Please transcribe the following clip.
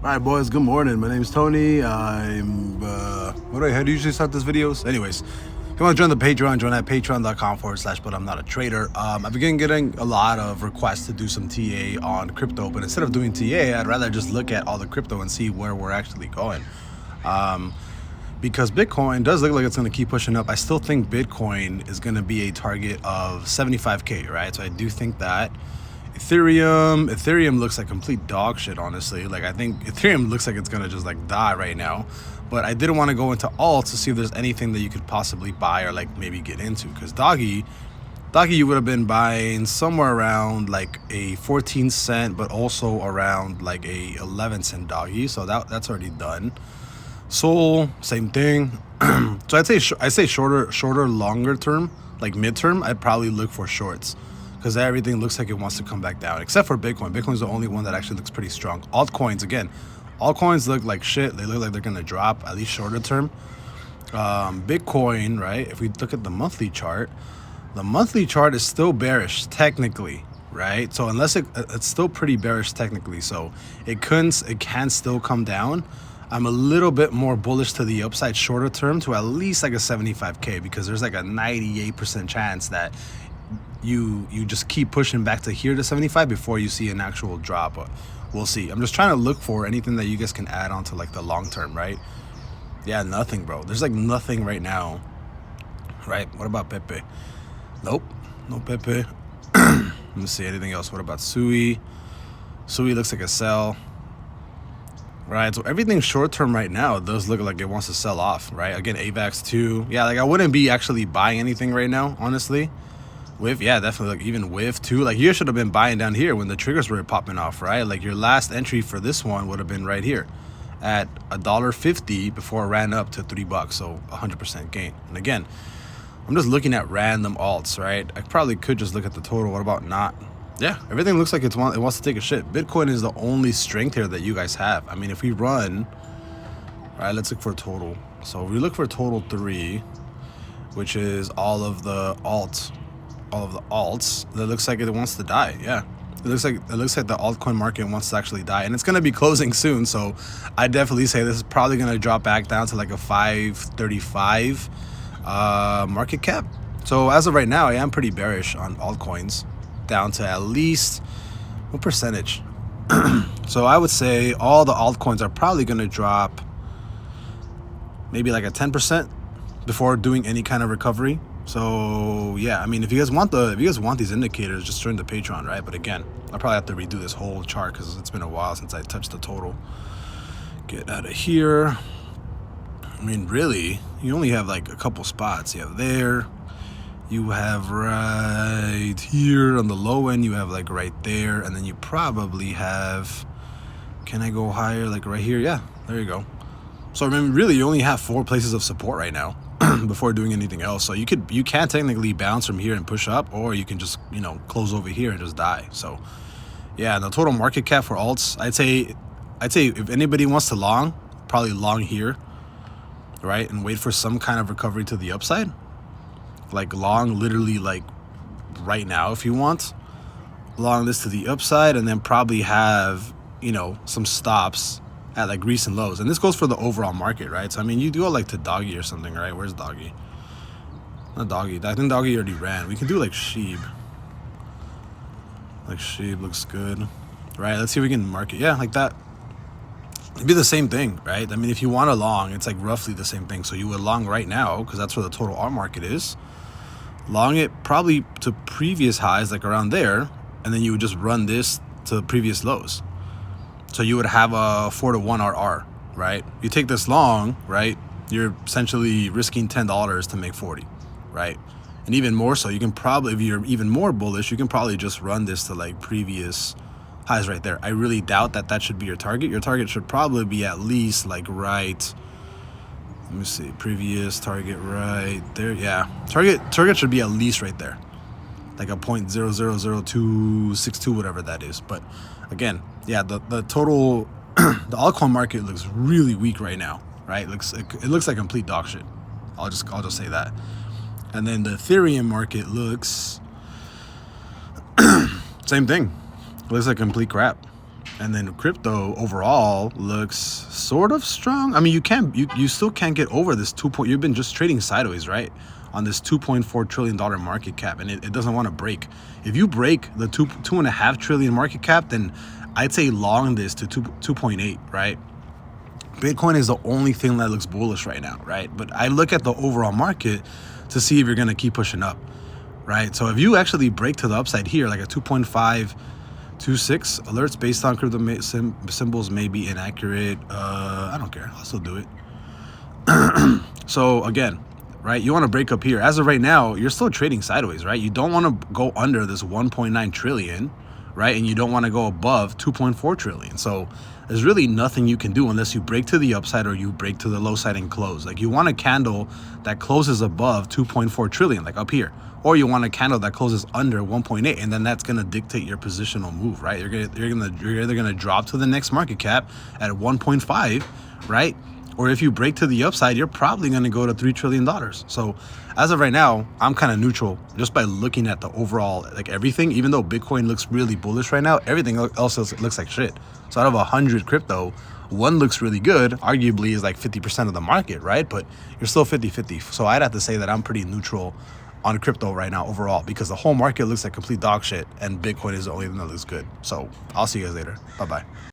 Alright boys, good morning. My name is Tony. I'm, how do you usually start these videos? Anyways, if you want to join the Patreon, join at patreon.com/but I'm not a trader. I've been getting a lot of requests to do some TA on crypto, but instead of doing TA, I'd rather just look at all the crypto and see where we're actually going. Because Bitcoin does look like it's going to keep pushing up. I still think Bitcoin is going to be a target of 75K, right? So I do think that. Ethereum looks like complete dog shit, honestly. Like, I think Ethereum looks like it's gonna just like die right now. But I didn't want to go into alts to see if there's anything that you could possibly buy or like maybe get into, because Doggy you would have been buying somewhere around like a 14 cent, but also around like a 11 cent Doggy. So that's already done. Sol, same thing. So I say shorter, longer term, like midterm, I'd probably look for shorts, because everything looks like it wants to come back down, except for Bitcoin. Bitcoin's the only one that actually looks pretty strong. Altcoins, again, altcoins look like shit. They look like they're gonna drop, at least shorter term. Bitcoin, right? If we look at the monthly chart is still bearish technically, right? So unless it's still pretty bearish technically, so it can still come down. I'm a little bit more bullish to the upside shorter term, to at least like a 75K, because there's like a 98% chance that you just keep pushing back to here to 75 before you see an actual drop. But we'll see. I'm just trying to look for anything that you guys can add on to like the long term, right? Yeah, nothing, bro. There's like nothing right now, right? What about Pepe? Nope, no Pepe. Let me see, anything else? What about Sui? Sui looks like a sell, right? So everything short term right now does look like it wants to sell off, right? Again, AVAX 2. Yeah, like I wouldn't be actually buying anything right now, honestly. WIF, yeah, definitely. Like even WIF too. Like you should have been buying down here when the triggers were popping off, right? Like your last entry for this one would have been right here at $1.50 before it ran up to $3, so 100% gain. And again, I'm just looking at random alts, right? I probably could just look at the total. What about not? Yeah, everything looks like it wants to take a shit. Bitcoin is the only strength here that you guys have. I mean, if we run, all right, let's look for total. So if we look for total 3, which is all of the alts, that looks like it wants to die. Yeah, it looks like the altcoin market wants to actually die, and it's going to be closing soon. So I definitely say this is probably going to drop back down to like a 535 market cap. So as of right now, I am pretty bearish on altcoins, down to at least what percentage? So I would say all the altcoins are probably going to drop maybe like a 10% before doing any kind of recovery. So yeah, I mean, if you guys want these indicators, just join the Patreon, right? But again, I'll probably have to redo this whole chart because it's been a while since I touched the total. Get out of here. I mean, really, you only have like a couple spots. You have there, you have right here on the low end, you have like right there, and then you probably have, can I go higher? Like right here? Yeah, there you go. So I mean, really, you only have 4 places of support right now before doing anything else. So you can technically bounce from here and push up, or you can just, you know, close over here and just die. So yeah, the total market cap for alts, I'd say if anybody wants to long, probably long here, right, and wait for some kind of recovery to the upside. Like long literally like right now if you want, long this to the upside, and then probably have, you know, some stops at like recent lows. And this goes for the overall market, right? So I mean, you go like to Doggy or something, right? Where's Doggy? Not Doggy. I think Doggy already ran. We can do like Sheeb. Like Sheeb looks good, right? Let's see if we can mark it. Yeah, like that. It'd be the same thing, right? I mean, if you want a long, it's like roughly the same thing. So you would long right now, because that's where the total R market is. Long it probably to previous highs, like around there, and then you would just run this to previous lows. So you would have a 4-to-1 RR, right? You take this long, right? You're essentially risking $10 to make 40, right? And even more so, you can probably, if you're even more bullish, you can probably just run this to like previous highs right there. I really doubt that should be your target. Your target should probably be at least like right, let me see, previous target right there. Yeah, target should be at least right there, like a 0.000262, whatever that is. But again, yeah, the total the altcoin market looks really weak right now, right? It looks like complete dog shit. I'll just say that. And then the Ethereum market looks same thing. It looks like complete crap. And then crypto overall looks sort of strong. I mean, you still can't get over this you've been just trading sideways, right? On this $2.4 trillion market cap, and it doesn't want to break. If you break the 2.5 trillion market cap, then I'd say long this to 2.8, right? Bitcoin is the only thing that looks bullish right now, right? But I look at the overall market to see if you're going to keep pushing up, right? So if you actually break to the upside here, like a 2.526 alerts based on crypto symbols may be inaccurate. I don't care. I'll still do it. So again, right, you want to break up here. As of right now, you're still trading sideways, right? You don't want to go under this 1.9 trillion, right? And you don't want to go above 2.4 trillion. So there's really nothing you can do unless you break to the upside or you break to the low side and close. Like you want a candle that closes above 2.4 trillion, like up here. Or you want a candle that closes under 1.8, and then that's going to dictate your positional move, right? You're either going to drop to the next market cap at 1.5, right? Or if you break to the upside, you're probably going to go to $3 trillion. So as of right now, I'm kind of neutral just by looking at the overall, like everything. Even though Bitcoin looks really bullish right now, everything else looks like shit. So out of 100 crypto, one looks really good, arguably is like 50% of the market, right? But you're still 50-50. So I'd have to say that I'm pretty neutral on crypto right now overall, because the whole market looks like complete dog shit and Bitcoin is the only thing that looks good. So I'll see you guys later. Bye-bye.